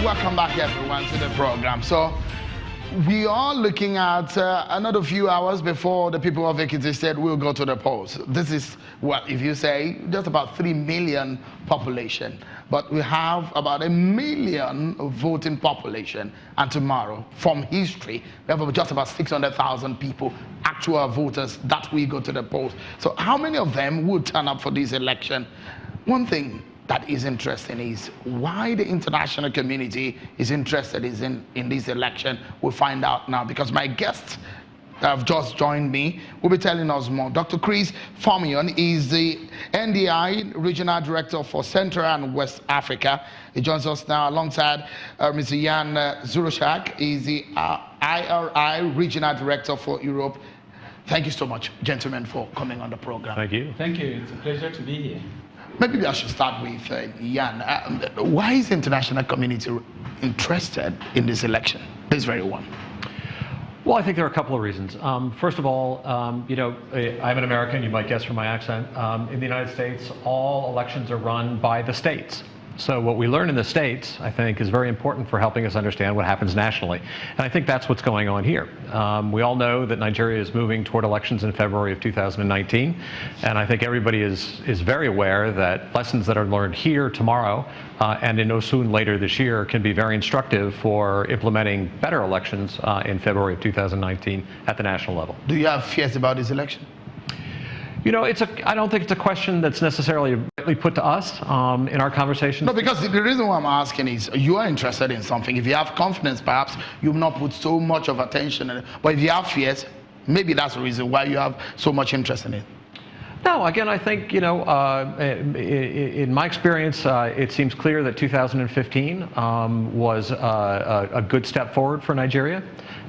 Welcome back, everyone, to the program. So we are looking at another few hours before the people of Ekiti State will go to the polls. This is what, if you say, just about 3 million population. But we have about 1 million voting population. And tomorrow, from history, we have just about 600,000 people, actual voters, that will go to the polls. So how many of them would turn up for this election? One thing that is interesting is why the international community is interested in this election. We'll find out now, because my guests have just joined me will be telling us more. Dr. Chris Formion is the NDI Regional Director for Central and West Africa. He joins us now alongside Mr. Jan Zuroshak. He's the IRI Regional Director for Europe. Thank you so much, gentlemen, for coming on the program. Thank you. Thank you. It's a pleasure to be here. Maybe I should start with Jan. Why is the international community interested in this election, this very one? Well, I think there are a couple of reasons. First of all, you know, I'm an American, you might guess from my accent. In the United States, all elections are run by the states. So what we learn in the states, I think, is very important for helping us understand what happens nationally. And I think that's what's going on here. We all know that Nigeria is moving toward elections in February of 2019. And I think everybody is very aware that lessons that are learned here tomorrow and in Osun later this year can be very instructive for implementing better elections in February of 2019 at the national level. Do you have fears about this election? You know, I don't think it's a question that's necessarily rightly put to us in our conversation. No, because the reason why I'm asking is you are interested in something. If you have confidence, perhaps you will not put so much of attention in it. But if you have fears, maybe that's the reason why you have so much interest in it. No, again, I think, you know, in my experience, it seems clear that 2015 was a good step forward for Nigeria.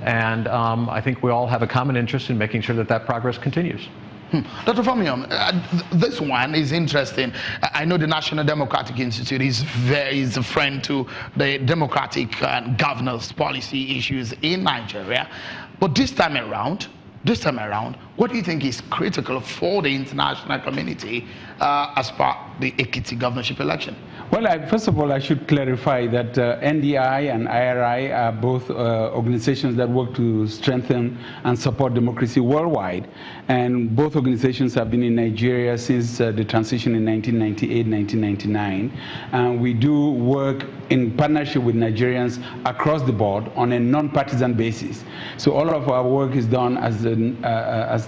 And I think we all have a common interest in making sure that that progress continues. Dr. Formion, this one is interesting. I know the National Democratic Institute is a friend to the democratic governance policy issues in Nigeria. But this time around, what do you think is critical for the international community as part of the Ekiti governorship election? Well, first of all, I should clarify that NDI and IRI are both organizations that work to strengthen and support democracy worldwide. And both organizations have been in Nigeria since the transition in 1998, 1999. And we do work in partnership with Nigerians across the board on a non-partisan basis. So all of our work is done as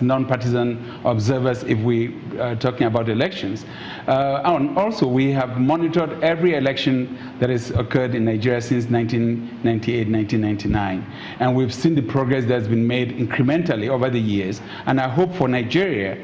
non-partisan observers if we are talking about elections. And also, we have monitored every election that has occurred in Nigeria since 1998, 1999. And we've seen the progress that's been made incrementally over the years. And our hope for Nigeria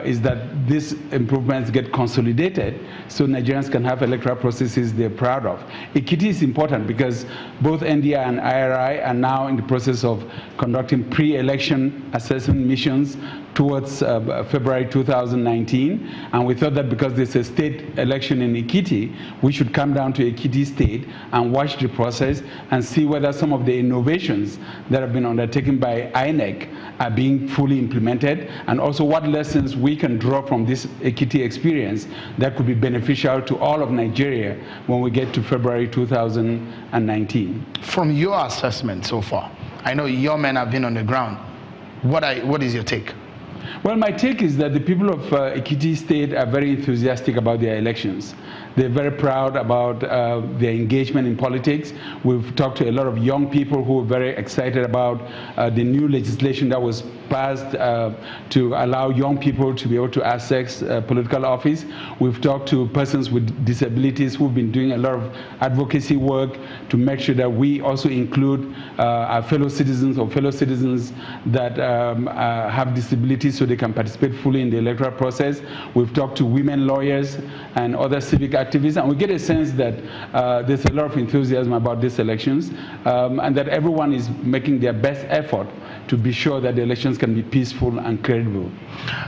is that these improvements get consolidated so Nigerians can have electoral processes they're proud of. Ekiti is important because both NDI and IRI are now in the process of conducting pre-election assessment missions towards February 2019, and we thought that because there's a state election in Ekiti, we should come down to Ekiti State and watch the process and see whether some of the innovations that have been undertaken by INEC are being fully implemented, and also what lessons we can draw from this Ekiti experience that could be beneficial to all of Nigeria when we get to February 2019. From your assessment so far, I know your men have been on the ground. What is your take? Well, my take is that the people of Ekiti State are very enthusiastic about their elections. They're very proud about their engagement in politics. We've talked to a lot of young people who are very excited about the new legislation that was passed to allow young people to be able to access political office. We've talked to persons with disabilities who've been doing a lot of advocacy work to make sure that we also include our fellow citizens or fellow citizens that have disabilities so they can participate fully in the electoral process. We've talked to women lawyers and other civic activists, and we get a sense that there's a lot of enthusiasm about these elections and that everyone is making their best effort to be sure that the elections can be peaceful and credible.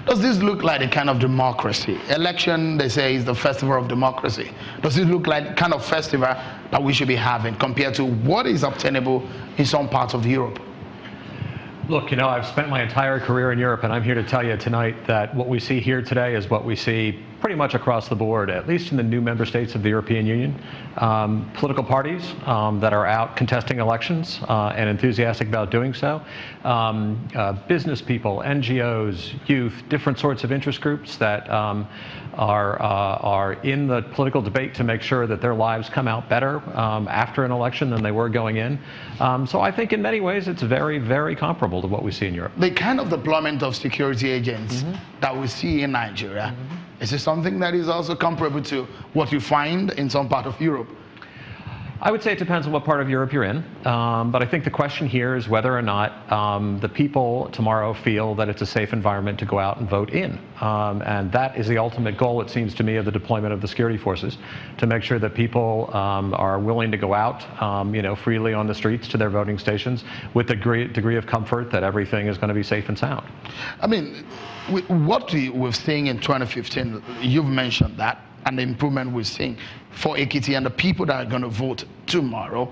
Does this look like a kind of democracy? Election, they say, is the festival of democracy. Does it look like the kind of festival that we should be having compared to what is obtainable in some parts of Europe? Look, you know, I've spent my entire career in Europe, and I'm here to tell you tonight that what we see here today is what we see pretty much across the board, at least in the new member states of the European Union. Political parties that are out contesting elections and enthusiastic about doing so. Business people, NGOs, youth, different sorts of interest groups that are in the political debate to make sure that their lives come out better after an election than they were going in. So I think in many ways it's very, very comparable to what we see in Europe. The kind of deployment of security agents that we see in Nigeria, is it something that is also comparable to what you find in some part of Europe? I would say it depends on what part of Europe you're in, but I think the question here is whether or not the people tomorrow feel that it's a safe environment to go out and vote in. And that is the ultimate goal, it seems to me, of the deployment of the security forces, to make sure that people are willing to go out freely on the streets to their voting stations with a degree of comfort that everything is going to be safe and sound. I mean, what we've seen in 2015, you've mentioned that, and the improvement we're seeing for Ekiti and the people that are going to vote tomorrow.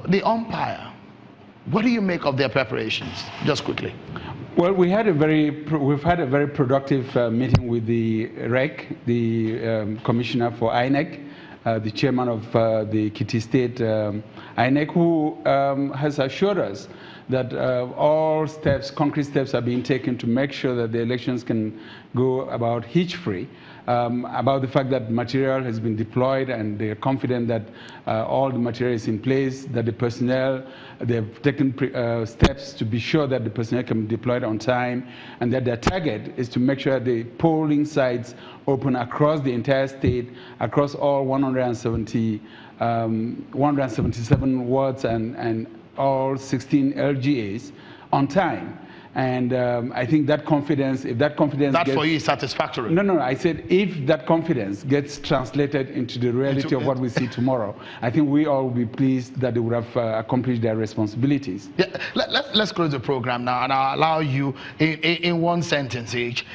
The umpire, what do you make of their preparations? Just quickly. Well, we've had a very productive meeting with the REC, the Commissioner for INEC, the chairman of the Ekiti State INEC, who has assured us that all steps, concrete steps, are being taken to make sure that the elections can go about hitch-free. About the fact that material has been deployed, and they're confident that all the material is in place, that the personnel, they've taken steps to be sure that the personnel can be deployed on time, and that their target is to make sure the polling sites open across the entire state, across all 177 wards and all 16 LGAs on time. And I think that confidence, if that confidence that for you is satisfactory. No, I said if that confidence gets translated into the reality of what we see tomorrow, I think we all will be pleased that they would have accomplished their responsibilities. Yeah, let's close the program now, and I'll allow you in one sentence each.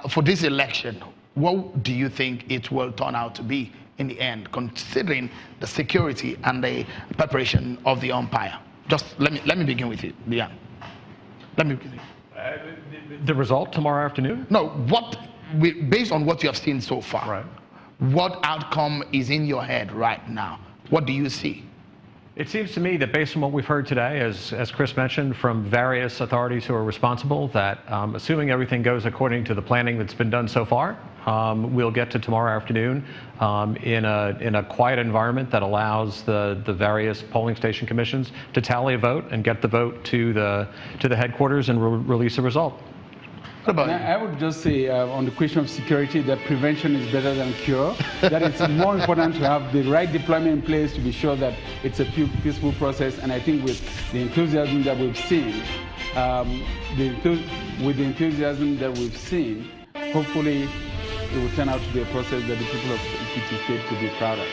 For this election, what do you think it will turn out to be in the end, considering the security and the preparation of the umpire? Just let me begin with you, Leanne. Let me begin. The result tomorrow afternoon? No, based on what you have seen so far, right, what outcome is in your head right now? What do you see? It seems to me that based on what we've heard today, as Chris mentioned, from various authorities who are responsible, that assuming everything goes according to the planning that's been done so far, we'll get to tomorrow afternoon in a quiet environment that allows the various polling station commissions to tally a vote and get the vote to the headquarters and release a result. I would just say on the question of security that prevention is better than cure, that it's more important to have the right deployment in place to be sure that it's a peaceful process. And I think with the enthusiasm that we've seen, hopefully it will turn out to be a process that the people of Ekiti State could be proud of.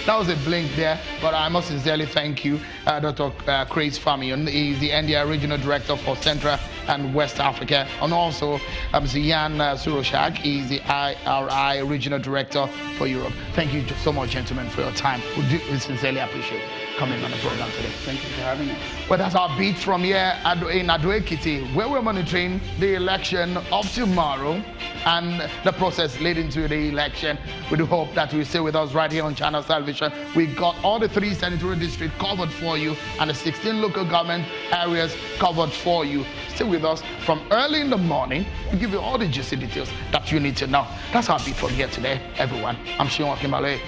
That was a blink there, but I must sincerely thank you, Dr. Chris Famion. He's the NDI Regional Director for Central and West Africa, and also Mr. Jan Suroshak. He's the IRI Regional Director for Europe. Thank you so much, gentlemen, for your time. We sincerely appreciate coming on the program today. Thank you for having us. Well, that's our beat from here in Ekiti, where we're monitoring the election of tomorrow and the process leading to the election. We do hope that you stay with us right here on Channel Television. We've got all the 3 senatorial districts covered for you and the 16 local government areas covered for you. Stay with us from early in the morning. We'll give you all the juicy details that you need to know. That's our beat from here today, everyone. I'm Shion Kimale.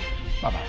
Bye-bye.